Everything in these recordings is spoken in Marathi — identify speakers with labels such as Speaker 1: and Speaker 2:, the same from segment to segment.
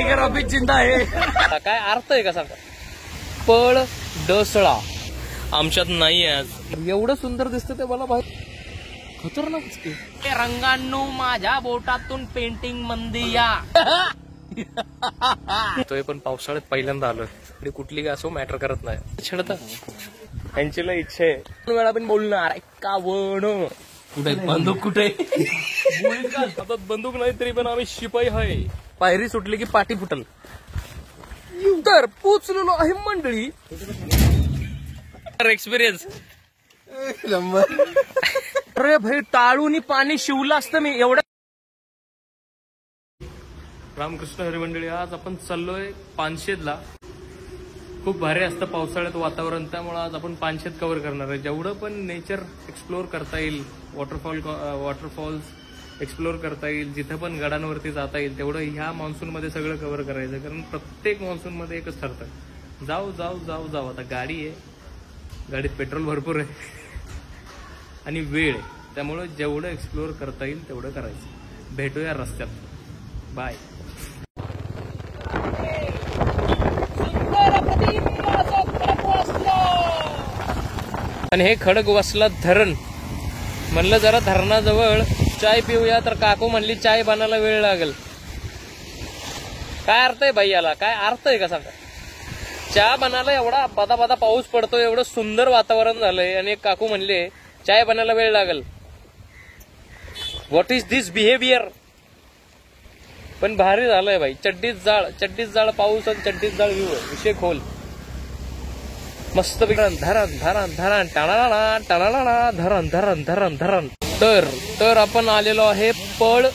Speaker 1: टायगर अभी जिंदा आहे. काय अर्थ आहे का सांगा. पळ डसळा आमच्यात नाही आज. एवढं सुंदर दिसतं ते मला भाई खतरनाकच की. रंगांनो माझ्या बोटातून पेंटिंग मंदी या. तो पण पावसाळ्यात पहिल्यांदा आलोय. कुठली काय असो मॅटर करत नाही. छेडता यांची लय इच्छा आहे. दोन वेळा पण बोलणार का वण कुठे बंदूक कुठे. हातात बंदूक नाही तरी पण आम्ही शिपाई आहे. पायरी सुटली की पाठी फुटल. तर पोचलेलो आहे मंडळी. एक्सपिरियन्स अरे भाई टाळूनी पाणी शिवलं असतं मी एवढं. रामकृष्ण हरी मंडळी, आज आपण चाललोय पानशेतला. खूप भारी असतं पावसाळ्यात वातावरण, त्यामुळे आज आपण पानशेत कव्हर करणार आहे. जेवढं पण नेचर एक्सप्लोर करता येईल, वॉटरफॉल्स एक्सप्लोर करता येईल, जिथं पण गडांवरती जाता येईल तेवढं ह्या मान्सूनमध्ये सगळं कव्हर करायचं. कारण प्रत्येक मान्सूनमध्ये एकच ठरतं, जाऊ जाऊ जाऊ जाऊ. आता गाडी आहे, गाडीत पेट्रोल भरपूर आहे आणि वेळ आहे, त्यामुळे जेवढं एक्सप्लोर करता येईल तेवढं करायचं. भेटूया रस्त्यात. बाय. आणि हे खडकवासला धरण. म्हणलं जरा धरणाजवळ चाय पिऊया, तर काकू म्हणली चाय बनायला वेळ लागेल. काय अर्थ आहे बाई याला, काय अर्थ आहे का सांगा. चहा बनायला एवढा बदा बदा पाऊस पडतो, एवढं सुंदर वातावरण झालंय आणि एक काकू म्हणले चाय बनायला वेळ लागेल. What is this behaviour. पण भारी झालंय बाई. चड्डीच जाळ पाऊस आणि चड्डीच जाळ व्ह्यू आहे. विषय खोल मस्त. धरण धरण धरण टाळा टाळा धरण धरण धरण धरण. तर आपण आलेलो आहे पळ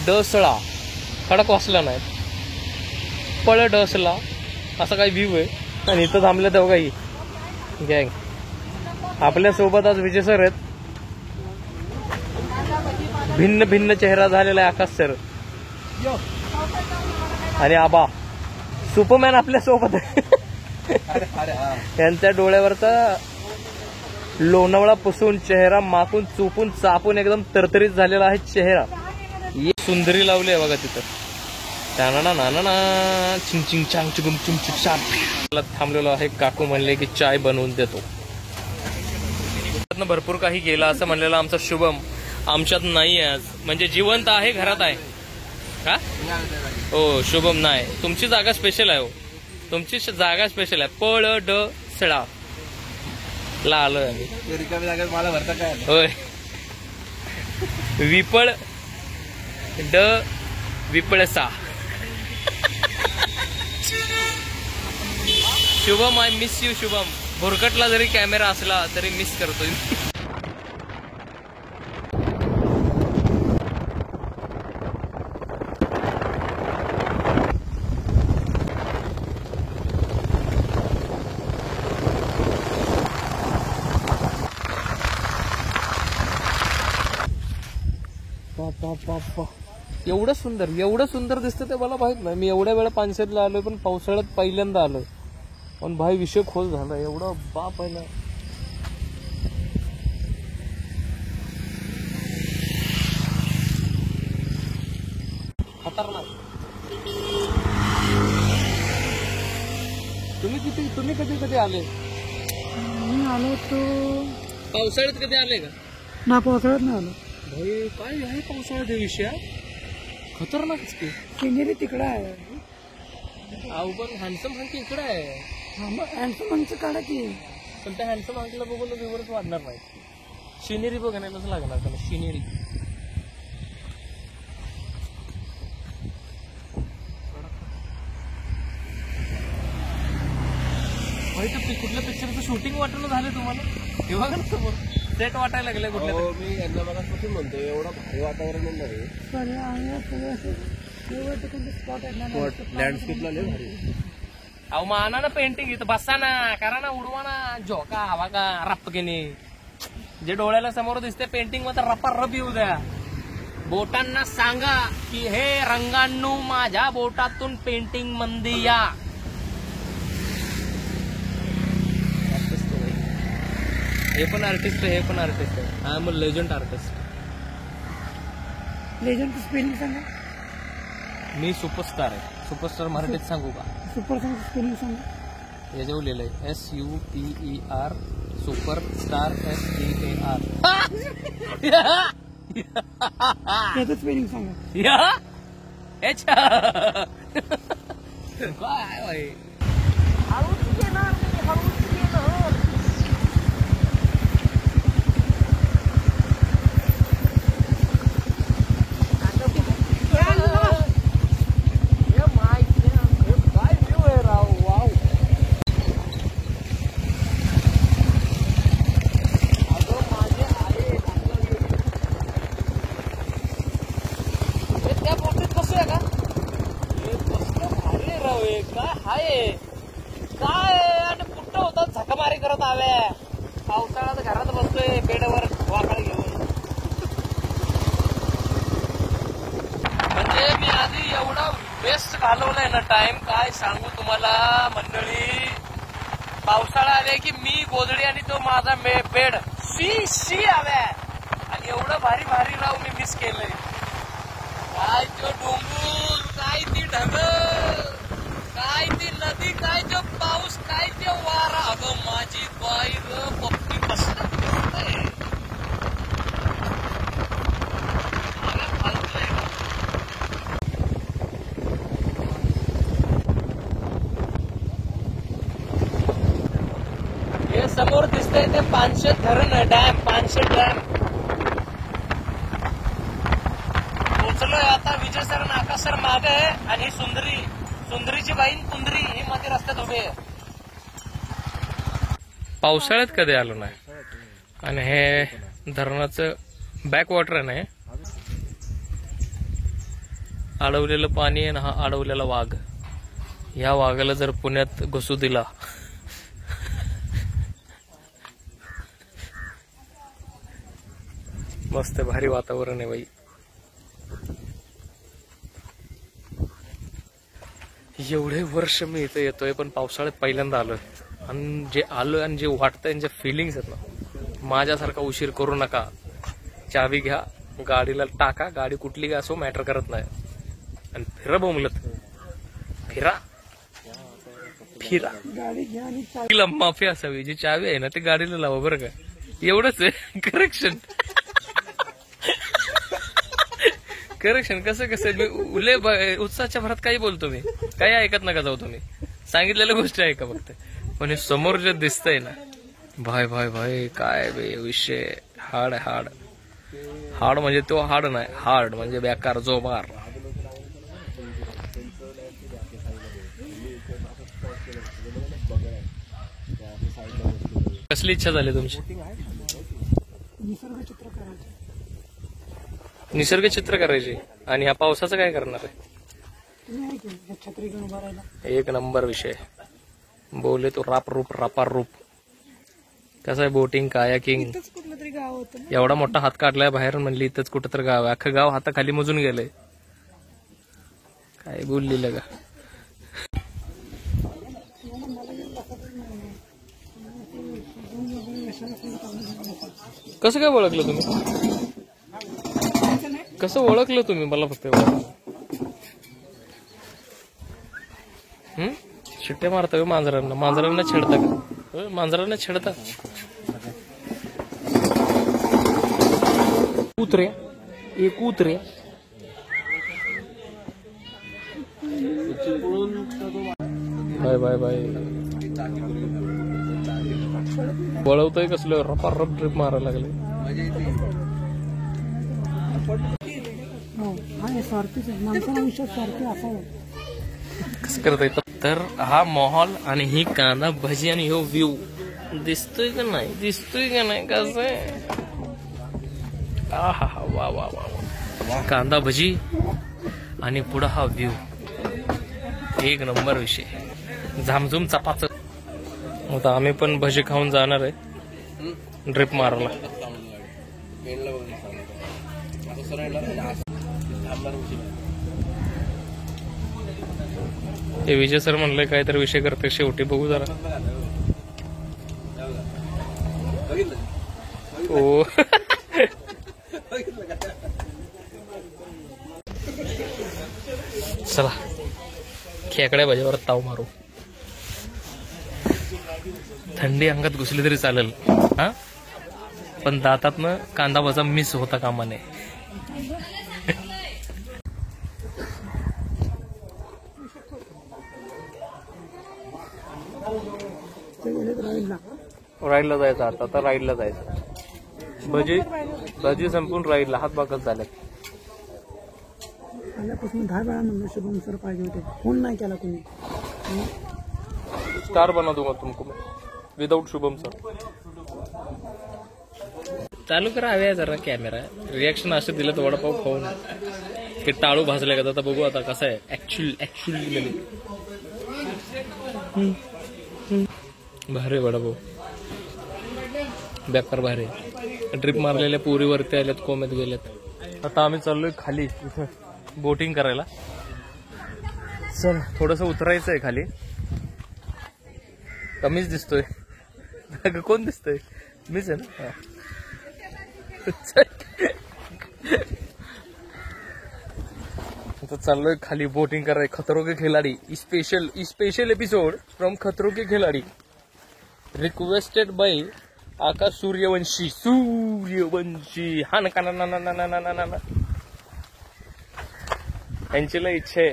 Speaker 1: डसळा. खडकवासला नाही, पळ डसला असा काही व्ह्यू आहे. आणि इथं थांबले तेव्हा काही गँग. आपल्या सोबत आज विजय सर आहेत. भिन्न भिन्न चेहरा झालेला आहे आकाश सर आणि आबा. सुपरमॅन आपल्या सोबत आहे. यांच्या डोळ्यावरचा लोणावळा पुसून, चेहरा माकून चुपून चापून एकदम तरतरीत झालेला आहे चेहरा. सुंदरी लावली आहे बघा तिथं. चिंग चिंग चांग चुगुम चुम चुम. थांबलेलो आहे. काकू म्हणले की चाय बनवून देतो. भरपूर काही गेला असं म्हणलेला आमचा शुभम आमच्यात नाही आज. म्हणजे जिवंत आहे, घरात आहे का हो. शुभम नाही, तुमची जागा स्पेशल आहे हो. तुमची जागा स्पेशल आहे. पळ ड सळा ला आलोय आम्ही. रिकामी जागा मला भरता काय होय. विपळ ड विपळसा. Shubham I miss you Shubham. भुरकटला जरी कॅमेरा असला तरी मिस करतोय. एवढं सुंदर दिसतं ते मला माहित नाही. मी एवढ्या वेळा पानशेतला आलोय, पण पावसाळ्यात पहिल्यांदा आलोय. पण भाई विषय खोल झाला. एवढं बाप आहे ना. खतरनाक. तुम्ही कधी आले.
Speaker 2: मी आलो तो
Speaker 1: पावसाळ्यात कधी आले का.
Speaker 2: ना पावसाळ्यात नाही आलो
Speaker 1: भाई. काय आहे पावसाळ्यात विषय खतरनाकच की.
Speaker 2: सिनेरी तिकडं आहे.
Speaker 1: अहो पण हॅन्डसम हंक इकडे आहे.
Speaker 2: हॅन्डसम हंकचं काढा की.
Speaker 1: पण त्या हॅन्डसम हंकला बघून व्ह्यूअर्स वाढणार नाही. शिनेरी बघण्यालाच लागणार त्याला. शिनेरी कुठल्या पिक्चरचं शूटिंग वाटणं झालं तुम्हाला. हे बघा ना समोर सेट वाटायला लागले कुठल्या. मी यांना बघा म्हणतो एवढं भारी वातावरण लँडस्केपला लय भारी. अहो माना ना पेंटिंग इथं बसा ना, करा ना, उडवा ना, झोका हवा का रप्पकेने. जे डोळ्याला समोर दिसते पेंटिंग मध्ये रप्पा रप येऊ द्या. बोटांना सांगा की हे रंगांनो माझ्या बोटातून पेंटिंग मंदी या. हे पण आर्टिस्ट आहे, हे पण आर्टिस्ट आहे. I am a legend artist.
Speaker 2: Legend spelling सांगा.
Speaker 1: मी सुपरस्टार आहे. सुपरस्टार मराठीत सांगू का?
Speaker 2: सुपर स्पेलिंग सांग.
Speaker 1: याच्यावर लिहिलंय SUPER सुपर स्टार STAR.
Speaker 2: त्याचं स्पेलिंग सांगा.
Speaker 1: काय भाई झकमारी करत आल्या. पावसाळ्यात घरात बसतोय बेडवर वाकडे घेऊन. म्हणजे मी आधी एवढा बेस्ट घालवलाय ना टाइम, काय सांगू तुम्हाला मंडळी. पावसाळा आले की मी गोधडी आणि तो माझा बेड शी आल्या. आणि एवढं भारी भारी राव मी मिस केलंय. काय तो डोंगर, काय ती ढगं, काय ती नदी, काय तो पाऊस, काय ते वारा. अगं माझी बाई ग पप्पी बसला. हे समोर दिसतंय ते पानशेत धरण डॅम, पानशेत डॅम. पोचलोय आता. विजय सर नाका सर मागे आहे आणि सुंदरीची बाईन कुंदरी ही मध्ये रस्त्यात उभे आहे. पावसाळ्यात कधी आलो नाही. आणि हे धरणाचं बॅकवॉटर आहे ना. अडवलेलं पाणी आहे ना, हा अडवलेला वाघ. ह्या वाघाला जर पुण्यात घुसू दिला मस्त भारी वातावरण आहे बाई. एवढे वर्ष मी इथे येतोय पण पावसाळ्यात पहिल्यांदा आलोय. आणि जे आलोय आणि जे वाटतंय जे फिलिंग्स आहेत ना, माझ्यासारखा उशीर करू नका. चावी घ्या, गाडीला टाका. गाडी कुठली का असो मॅटर करत नाही. आणि फिरा बोंबलत फिरा
Speaker 2: गाडी घ्या आणि
Speaker 1: तिला माफी असावी. जी चावी आहे ना ती गाडीला लावा बरं का. एवढंच आहे. करेक्शन कसं उत्साहाच्या भरात काही बोलतो मी. काही ऐकत नका जाऊ तुम्ही. सांगितलेल्या गोष्टी ऐका फक्त. पण हे समोर जे दिसतंय ना, भाई भाई भाई काय बे विषय. हाड हाड हाड म्हणजे तो हाड नाही. हार्ड म्हणजे बेकार, जोमार. कसली इच्छा झाली तुमची?
Speaker 2: निसर्ग चित्र करायचं.
Speaker 1: निसर्ग चित्र करायची. आणि ह्या पावसाचं काय करणार आहे?
Speaker 2: तुम्ही आहे की छत्री घेऊन उभा राहिला.
Speaker 1: एक नंबर विषय. बोले तो रापरूप रापारूप. कसं आहे बोटिंग, कायाकिंग.
Speaker 2: इथंच कुठलं तरी गाव होतं ना.
Speaker 1: एवढा मोठा हात काढलाय बाहेर, म्हणली इथंच कुठं तर गाव आहे. अख्खं गाव हाताखाली मोजून गेलंय. काय बोललेलं का? कसं काय ओळखलं तुम्ही? कसं ओळखलं तुम्ही मला फक्त शिट्टे मारता मांजरांना? मांजरांना छेडता का? मांजरांना छेडता? कुत्रे एक कुत्रे. Bye bye bye. वळवतोय कसलं रपारप ट्रिप मारायला लागले.
Speaker 2: स्वार्थीच आहे. माणसाला विश्वास स्वार्थी असावा.
Speaker 1: कसं करता येतं? तर हा माहोल आणि ही कांदा भजी आणि हो व्ह्यू दिसतोय का नाही? दिसतोय का नाही? कसं आहे? आहा वा वा वा वा. कांदा भजी आणि पुढं हा व्ह्यू. एक नंबर विषय. झामझुम चपाच. आता आम्ही पण भजी खाऊन जाणार आहे ड्रिप मारायला. ते विजय सर म्हणलंय काहीतरी विषय करते शेवटी. बघू जरा. हो चला खेकड्या भाजीवर ताव मारू. थंडी अंगात घुसली तरी चालेल हा, पण दातातनं कांदा भाजा मिस होता कामा नये. राईडला जायचं आता राईडला जायचं. भजी संपून राईडला हातभाकच झाल्यात.
Speaker 2: आल्यापासून 10 वेळा म्हणलं शुभम सर पाहिजे होते, फोन नाही केला तुम्ही.
Speaker 1: स्टार बना दूंगा तुमको मैं विदाउट शुभम सर. चालू करा हवे जरा कॅमेरा. रिॲक्शन असं दिलं तर वडापाव खाऊन ते टाळू भाजले का. आता बघू आता कसं आहे ऍक्च्युअली. भारी वडापाव बेकार भारी. ट्रिप मारलेल्या पुरीवरती आल्यात, कोमेत गेल्यात. आता आम्ही चाललोय खाली इथं बोटिंग करायला. चल थोडस उतरायचंय खाली. कमीच दिसतोय. कोण दिसतोय? मीच आहे ना. आता चाललोय खाली बोटिंग करायला. Khatron ke Khiladi special episode from Khatron ke Khiladi requested by Aakash Suryavanshi. हा ना का ना यांची लय इच्छा आहे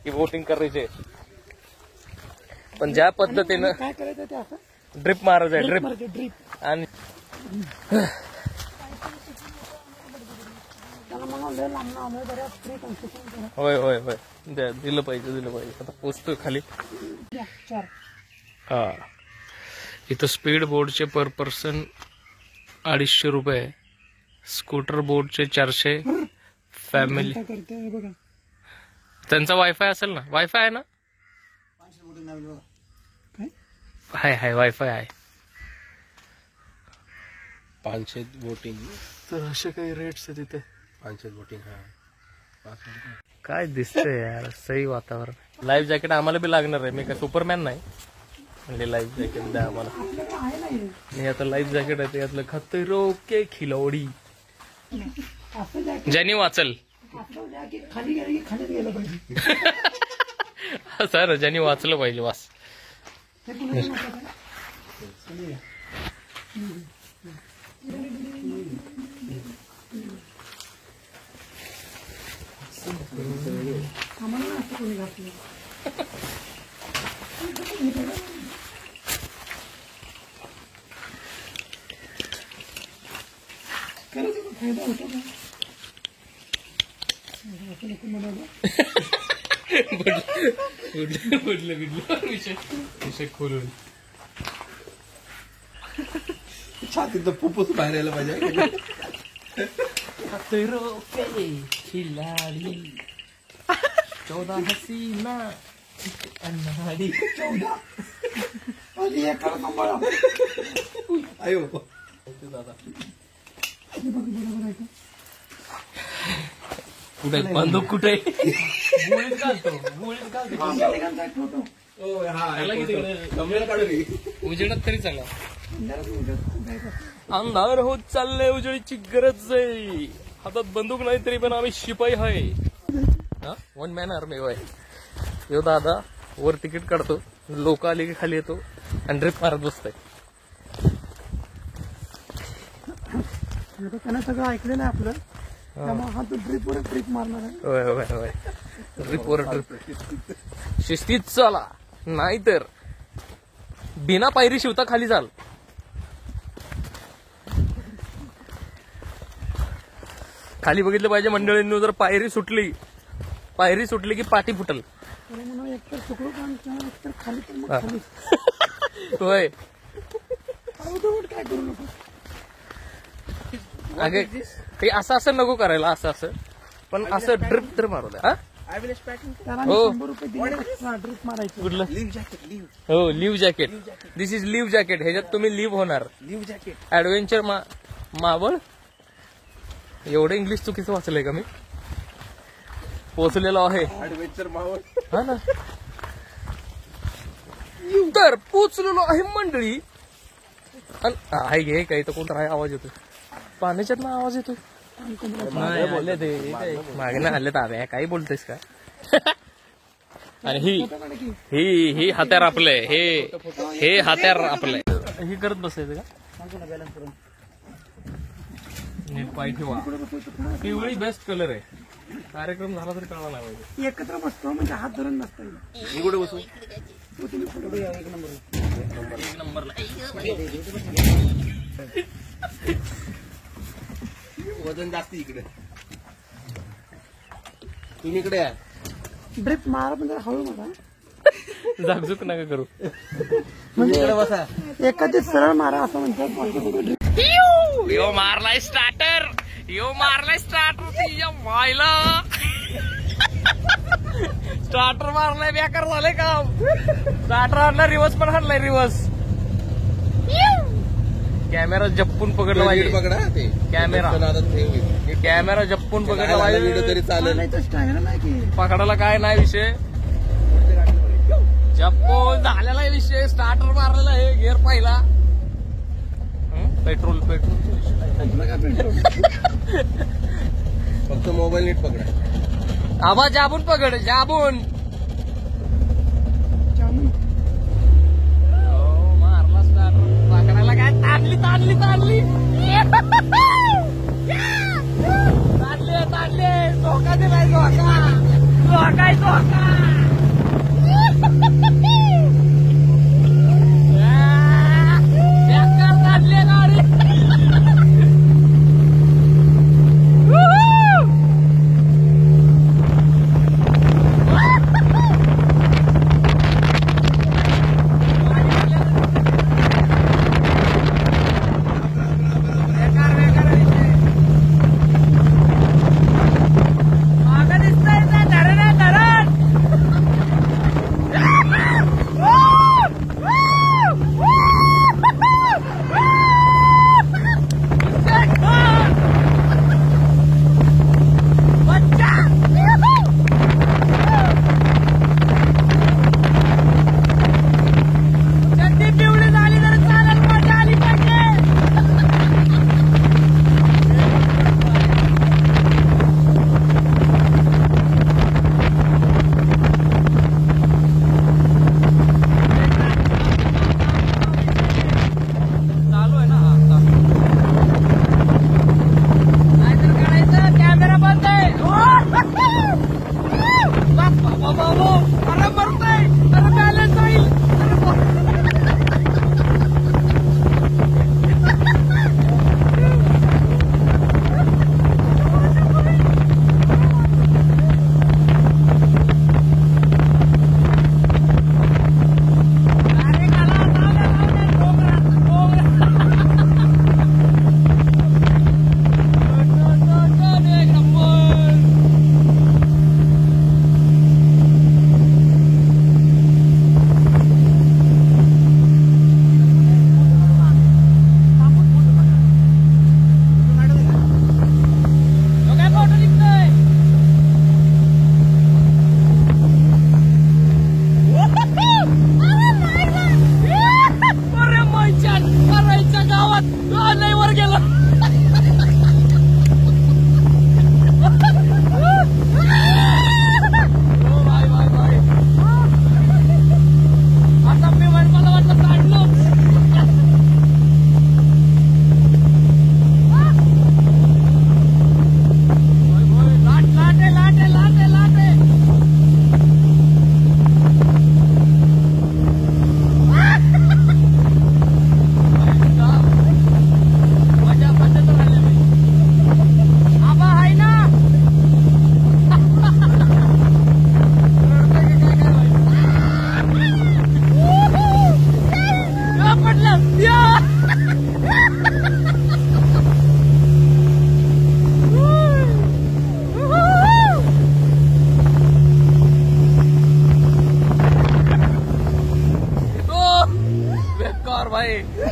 Speaker 1: की बोटिंग करायचे, पण ज्या पद्धतीनं
Speaker 2: काय करायचं ते असं
Speaker 1: ड्रिप मारायचं आहे. ड्रिप
Speaker 2: ड्रीप
Speaker 1: आणि
Speaker 2: त्याला म्हणाले लांब आलं जरा फ्री कन्सेशन करा.
Speaker 1: होय दिलं पाहिजे. आता पोचतोय खाली.
Speaker 2: 4
Speaker 1: हा इथं स्पीड बोर्डचे पर पर्सन 250 रुपये, स्कूटर बोर्डचे 400, फॅमिली.
Speaker 2: काय करते बघा.
Speaker 1: त्यांचा वायफाय असेल ना. वायफाय आहे ना. हाय वायफाय आहे.
Speaker 3: 500 बोटिंग.
Speaker 1: तर असे काही रेट्स आहे तिथे.
Speaker 3: 500 बोटिंग. हा
Speaker 1: काय दिसतंय यार सही वातावरण. लाईफ जॅकेट आम्हाला बी लागणार आहे. मी काय सुपरमॅन नाही म्हणजे लाईफ जॅकेट द्या आम्हाला.
Speaker 2: आहे नाही
Speaker 1: मी आता लाईफ जॅकेट आहे यातलं खतरों के खिलाडी.
Speaker 2: असं जॅकेट
Speaker 1: ज्यांनी वाचल
Speaker 2: आपलं जॅकेट खाली गेलं की खाली गेलं पाहिजे.
Speaker 1: सर ज्यांनी वाचलं पाहिजे वास.
Speaker 2: हे कुणाचं मत आहे? आम्हाला नाही असं कोणी घातलं. करायचं पण फायदा होतो का? असं नको म्हणायला.
Speaker 1: विषय खोलून
Speaker 3: छातीत फुफ्फुस बाहेर यायला पाहिजे.
Speaker 1: खतरों के खिलाडी 14 हसीना अन्हारी.
Speaker 2: 14 आणि एकाला सांभाळा.
Speaker 3: आयो
Speaker 1: दादा
Speaker 2: हे बघ बरोबर आहे का?
Speaker 1: कुठे बंदूक कुठे गोळीत घालतो.
Speaker 2: ठिकाणचा एक फोटो.
Speaker 1: उजेडात तरी चला. अंधार होत चाललंय. उजेडीची गरज आहे. हातात बंदूक नाही तरी पण आम्ही शिपाई आहे. 1 मॅन आर्मी होय. यो दादा वर तिकीट काढतो, लोक आली की खाली येतो आणि ड्रिप मारत बसतोय.
Speaker 2: त्यानं सगळं ऐकलेलं आहे आपलं, त्यामुळे हा तो ड्रिपवर ट्रिप मारणार आहे.
Speaker 1: होय ड्रिपवर ड्रिप. शिस्तीत चला नाहीतर बिना पायरी शिवता खाली चाल. खाली बघितलं पाहिजे मंडळींनी. जर पायरी सुटली की पाठी फुटल.
Speaker 2: त्याला म्हणून एकतर सुकलो काम किंवा एकतर खाली तर मग खाली.
Speaker 1: होय
Speaker 2: काय करू नको.
Speaker 1: अगे ते असं नको करायला. असं पण असं ड्रिप तर मारू द्या.
Speaker 2: त्याला
Speaker 1: हो.
Speaker 2: 100 रुपये दिले एक्स्ट्रा ड्रिप मारायचं.
Speaker 1: कुठलं?
Speaker 3: Live jacket.
Speaker 1: हो live jacket. This is live jacket. ह्याच्यात तुम्ही लिव्ह होणार.
Speaker 3: Live jacket.
Speaker 1: ऍडव्हेंचर मावळ. एवढं इंग्लिश चुकीचं वाचलंय का मी? पोचलेलो आहे.
Speaker 3: ऍडव्हेंचर मावळ.
Speaker 1: हा ना. तर पोचलेलो आहे मंडळी. आहे घे काही तर कोणता आवाज येतोय. पाण्याच्यात ना आवाज येतोय. मागे ना हल्ले ताब्या काही बोलतोयस का? आणि ही हात्यार आपलंय, हे हात्यार आपलंय. ही करत बसायचं का? नीट पाय ठेवा. पिवळी बेस्ट कलर आहे. कार्यक्रम झाला तरी कळला नाही पाहिजे.
Speaker 2: एकत्र बसतो म्हणजे हात धरून बसतो.
Speaker 1: मी कुठे बसू?
Speaker 3: वजन जास्त इकडे, तुम्ही इकडे या.
Speaker 2: ड्रिप मारा पण जरा हळू मारा.
Speaker 1: झाकझुक नका करू.
Speaker 2: म्हणजे
Speaker 3: इकडे बसा.
Speaker 2: एखादी सरळ मारा असं म्हणतात.
Speaker 1: यो मारलाय स्टार्टर, यो मारलाय स्टार्टर. तिच्या मायला स्टार्टर मारलाय, बेकार झालंय काम. स्टार्टर आणला, रिवर्स पण हाणलाय. रिवर्स कॅमेरा जप्पून पकडला पाहिजे.
Speaker 3: पकडा ते
Speaker 1: कॅमेरा जप्पून पकडला पाहिजे.
Speaker 3: व्हिडिओ तरी चालेल.
Speaker 2: नाही की
Speaker 1: पकडायला काय नाही विषय. जप्पून झालेला आहे विषय. स्टार्टर मारलेला आहे, गिअर पहिला. पेट्रोल
Speaker 3: फक्त मोबाईल नीट पकडा.
Speaker 1: आबा जाबून पकड, जाबून. मारला स्टार्टर. पकडायला काय ताणली. ताणले धोका दिलाय. धोका ताणले गाडी.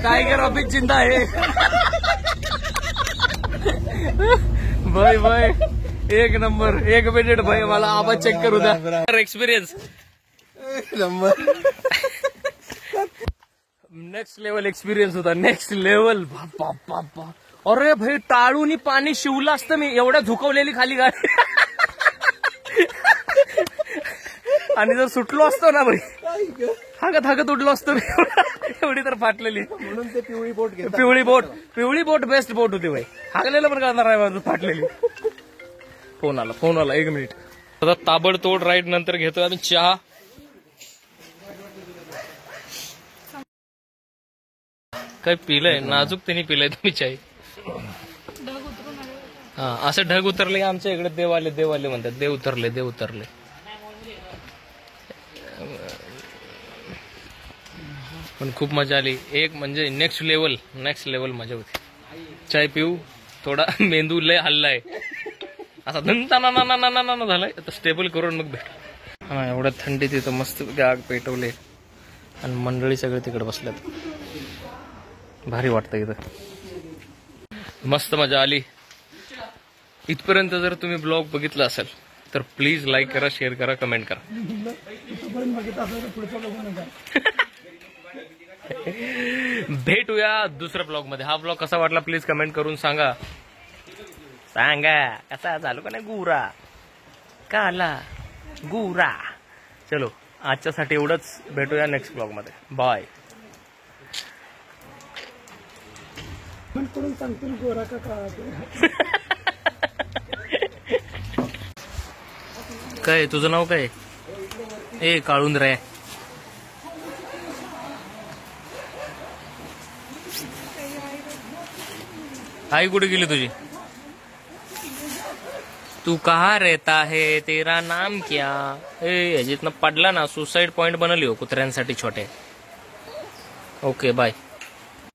Speaker 1: टाइगर अभी जिंदा है। भाई भाई एक नंबर, एक मिनिट भाई, मला आवाज चेक करू द्या। Experience
Speaker 3: number
Speaker 1: next level experience होता, नेक्स्ट लेवल। बापा अरे भाई टाळूनी पाणी शिवलं असतं मी, एवढ्या झुकवलेली खाली गाडी। आणि जर सुटलो असतो ना भाई हागत हागत उडलो असतो मी. एवढी तर फाटलेली.
Speaker 3: म्हणून ते पिवळी बोट घेतात.
Speaker 1: पिवळी बोट बेस्ट बोट होती भाई. हागलेलं पण करणार आहे बाजू फाटलेली. फोन आला 1 मिनिट. आता ताबडतोड राईड नंतर घेतोय आम्ही चहा. काय पिलंय नाजूक त्यांनी पिलंय तुम्ही चाय. हा असं ढग उतरले आमच्या इकडे. देवाले म्हणतात. देव उतरले. पण खूप मजा आली. एक म्हणजे नेक्स्ट लेवल मजा होती. चाय पिऊ. थोडा मेंदू लय हल्लाय असा धन झालाय. आता स्टेबल करून मग भेट. हा एवढ्या थंडीत तिथं मस्त आग पेटवले आणि मंडळी सगळे तिकडे बसल्यात. भारी वाटतं इथं. मस्त मजा आली. इथपर्यंत जर तुम्ही ब्लॉग बघितला असेल तर प्लीज लाईक करा, शेअर करा, कमेंट करा. भेटूया दुसऱ्या ब्लॉग मध्ये. हा ब्लॉग कसा वाटला प्लीज कमेंट करून सांगा. कसा झालो का नाही गुरा काला गुरा. चलो आजच्यासाठी एवढंच. भेटूया नेक्स्ट ब्लॉग मध्ये. बाय.
Speaker 2: करून सांगतील गोरा का काळा.
Speaker 1: काय तुझं नाव काय? ए काळून रे. आई कुठे गेली तुझी? तू कहा रहता है, तेरा नाम क्या? ए जिथनं पडला ना सुसाइड पॉइंट बनवली हो कुत्र्यांसाठी छोटे. Okay bye.